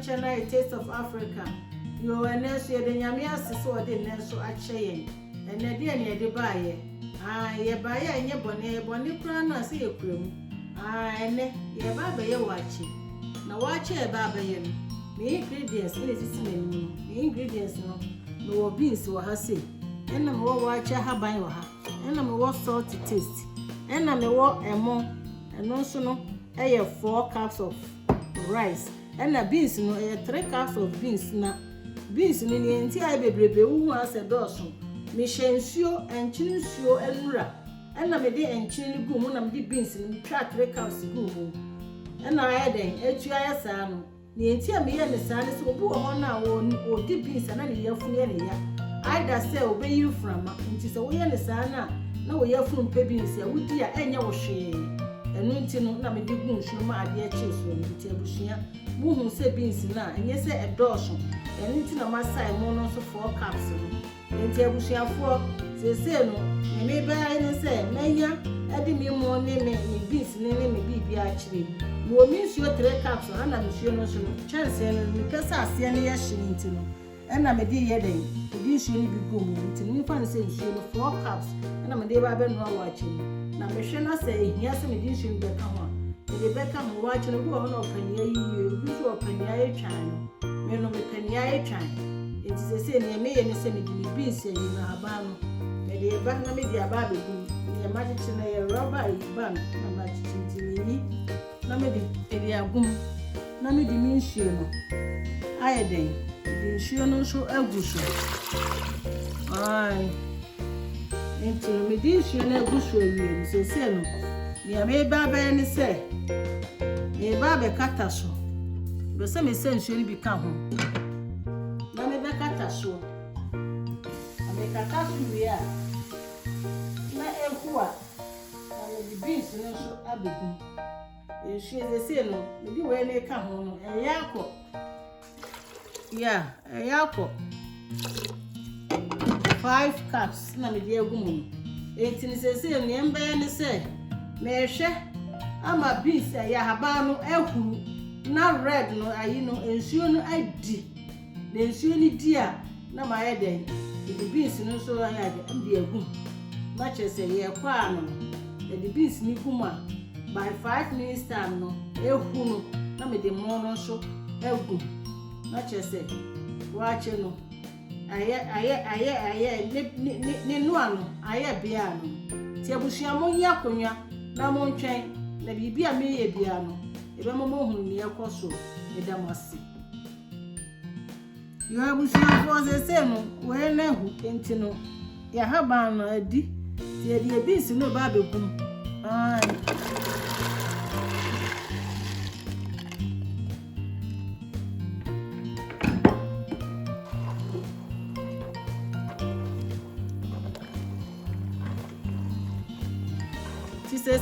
channel A Taste of Africa. You are nurse, you're the Yamia, so I didn't so at Cheyenne. And the dear near the buyer. Ye buy and your bonnet crown, I see a cream. And ye baba, you're watching. Now, watch a baba, the ingredients in it is the ingredients no beans or her say. And I'm more watch her by her. And I'm more salty taste. And I'm a walk and more. And also no, 4 cups of rice. And the beans, 3 cups of beans. Now, beans in the entire baby who has a dozen. Mishensuo and chinsuo and ra. And I'm a day and chin gum when I'm the beans and track 3 cups gum. And I had a son. The entire me and the son is so poor on now or deep beans and any year for any. I just say obey you from it is a way and the son now. No way from Pebins, I would dear any your share. And no na me dig moon, no my dear chase from the table. Who say beans now, and yes, a dozen. And into my side, more also 4 cups. And table share 4, say no, you may buy and say, Maya, adding me more name me beans, name me be actually. You means your 3 cups, and I'm sure no chance and because I see any yashing into no. And I'm a dear day, this should be good. Till me fancy 4 cups, and I'm a dear Babin watching. Now, Michelle say, yes, I'm a dish in the come. The Beckham watching a go on open ye, you open your china. May not be penny china. It is the same, you may and send me beans in Alabama. May the Abana media baby, the magic in a rubber bun, no magic to me. No, maybe the agum, no, maybe means you know. I day, the sure no so elbush. Aye. Into me, this you know, bush will say, no. Ya me baba any say. Me baba kataso. But some sense you become home. Na me be kataso. Na me kataso we are. Na ehua. Na me the beans no so abegu. E she dey say no, me di we na ka ho no. E yakọ. Yeah, e yakọ. 5 cups na me di egum. E tin say no yemba any say. Meshe ama beans ya haba no ehuru na red no ayi no ensuo no adi na ensuo ni di a na ma ye den the beans no so ya de am de agum ma chese ye kwa no the beans ni kuma by 5 minutes time no ehu no na me de mo no so agum ma chese Waakye no aye ni no ano aye bia no ti abusia mo yi akonwa na mo ntwen na bibia me ye bia no ebe mo hunu ne ekoso edamasi yo abusia for say no we na hu enti no ya haba no adi ti edi ebisi no ba begum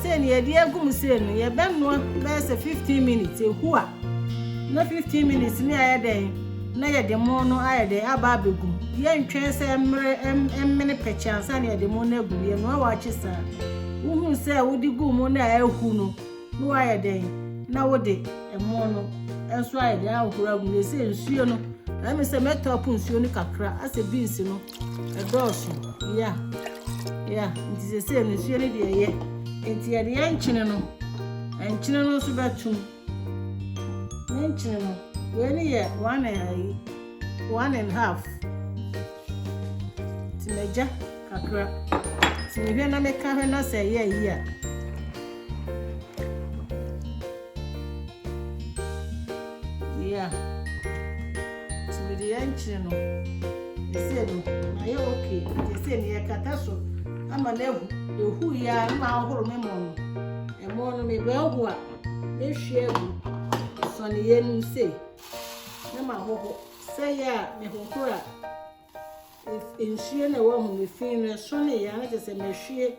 say ni edi agum say no ye benno be say 15 minutes ehua na 15 minutes ni ayeden na ye de mo no ayeden aba begum ye ntwen say emmene pechansa na ye de mo na agum ye no Waakye sa uhu say wodi gum na ehu no no ayeden na wodi emo no enso ayeden ahura agum ye say nsuo no na me say metop nsuo ni kakra ase beans no edoso ya nti say nsuo ni de ye enti ya de enchine no so betum enchine no we ni ye 1.5 timeja kakra timehwe na meka hwe na say ye yi a ya timedi enchine no ese no na ye okay ese ni ye kataso ama na ehu ya ma horo memo no emo no me be hu a me hwe egu so ne ye nu se na ma hoho se ya me honkora enhwe na wo hu me fin no so ne ya na se me hwe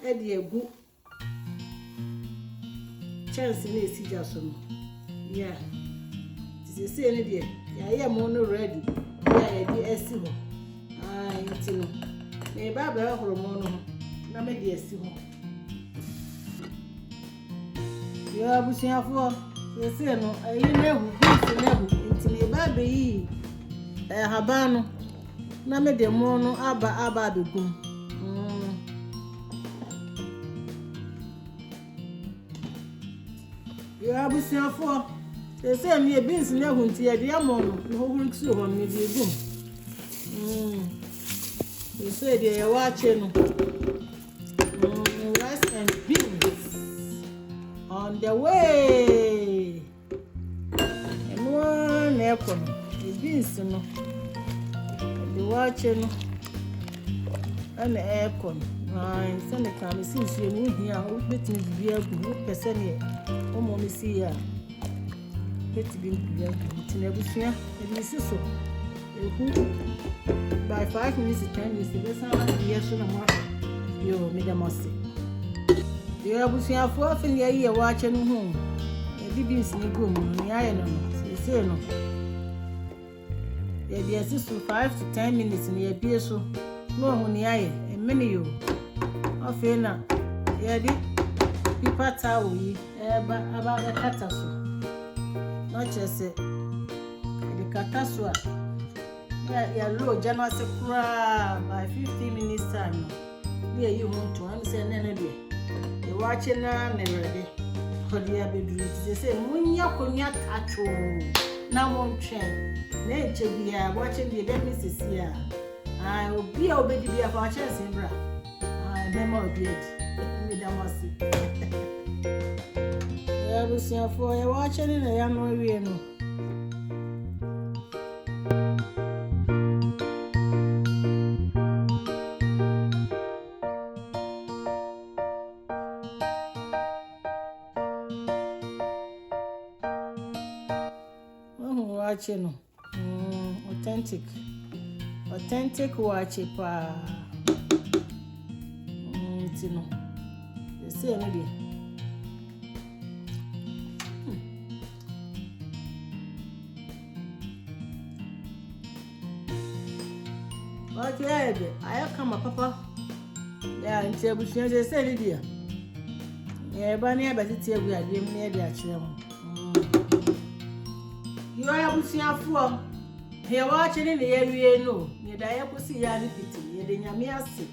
e de egu chance na esija so no ya ti se ne de ya ye mo no ready ya ye di esi ho nti no me baba horo mo no na me de esi ho yo abusia fo se no ayi na hu nebu intime ba be yi haba no na me de mo no aba begum ya busiafo se me beans na hunti e de amo no ho huru ksu ho me de gum se de Waakye no rice and beans on the way and one ekon the beans no the Waakye no and ekon nine send come since you need here o betin bi agu pese ne o mo mi si ya betin bi agu tin abusua e si so ehu by 5 minutes 10 minutes the person here so na mo yo me dem ose yo abusua fo afin ya yi Waakye no hu e beans ni go mu ni aye no se no ya bi asi so 5 to 10 minutes ni ya bi so no hu ni aye e meni yo afina ya di pipata oyi aba kata so no chese di kata so ya low jana se kura by 15 minutes time no ye hu to am se nene de e Waakye na ne rede kodi ya beduru se munya konya tacho na won twen na eche bia Waakye de be misisi a obi a obedi bia fa Waakye simbra demo obiet me damasi ya busiafo ya Waakye ni na ya no wie no Waakye no authentic Waakye pa no the same idea Waakye ede aya kama papa ya nti abusua the same idea ya ba ne abetiti agu ade mu ne de a kire mu yo abusua fo he Waakye ne ya wie no ne da ya kusi ya ne piti ye de nyame ase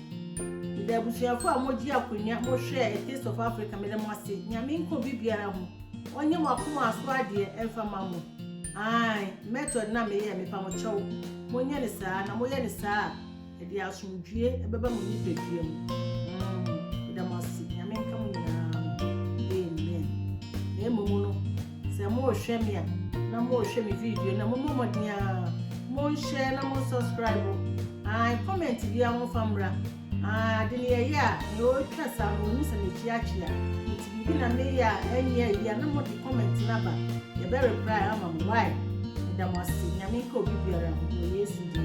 the busiafo amoji akonya mo hwe Taste of Africa me dem ase nyame nko bibiara ho onye wakoma aso ade emfa mamo method na me ye me pa mo chew mo nya ne saa na mo ye ne saa e de asundue e beba mo ni pedue mu dem ase nyame nka mo nya amen e mo no se mo hwe me a na mo hwe me video na mo dia mo share na mo subscribe comment dia mo famra adini ya no twasa no nsa ne chiachia nti bibi na me ya enye ya na mo di comment na ba ye be reply ama mo why ndamasi nyame ko bibiara ho Yesu di